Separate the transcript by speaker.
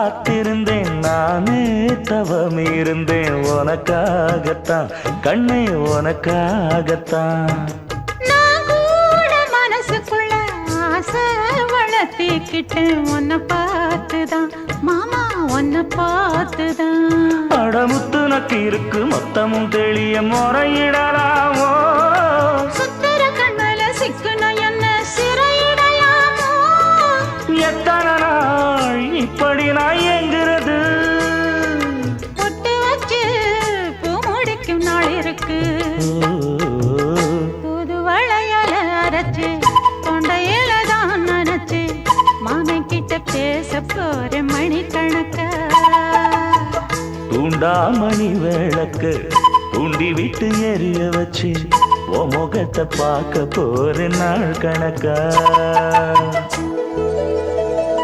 Speaker 1: காத்திருந்தேன் நானே தவம் இருந்தேன் உனக்காகத்தான் கண்ணே உனக்காகத்தான்
Speaker 2: நான் கூட மனசுக்குள்ள ஆசை வளர்த்திக்கிட்டேன் உன்னை பார்த்துதான் மாமா உன்னை பார்த்துதான்
Speaker 1: அடமுத்து நக்கு இருக்கு மொத்தமும் தெளிய முறையிடலாமோ
Speaker 2: சுத்தர கண்மல சிக்குன என்ன சிறையிடலாமோ
Speaker 1: எத்தனை நாள் இப்படி நான் எங்கிறது
Speaker 2: பொட்டு வச்சு பூ முடிக்கும் நாள் இருக்கு புது வளையல அரைச்சு தொண்டையில தான் நினைச்சு மாமன் கிட்ட பேச போற மணிக்கணக்க
Speaker 1: தூண்டாமணி விளக்கு தூண்டி விட்டு எரிய வச்சு உன் முகத்தை பார்க்க போற நாள் கணக்கா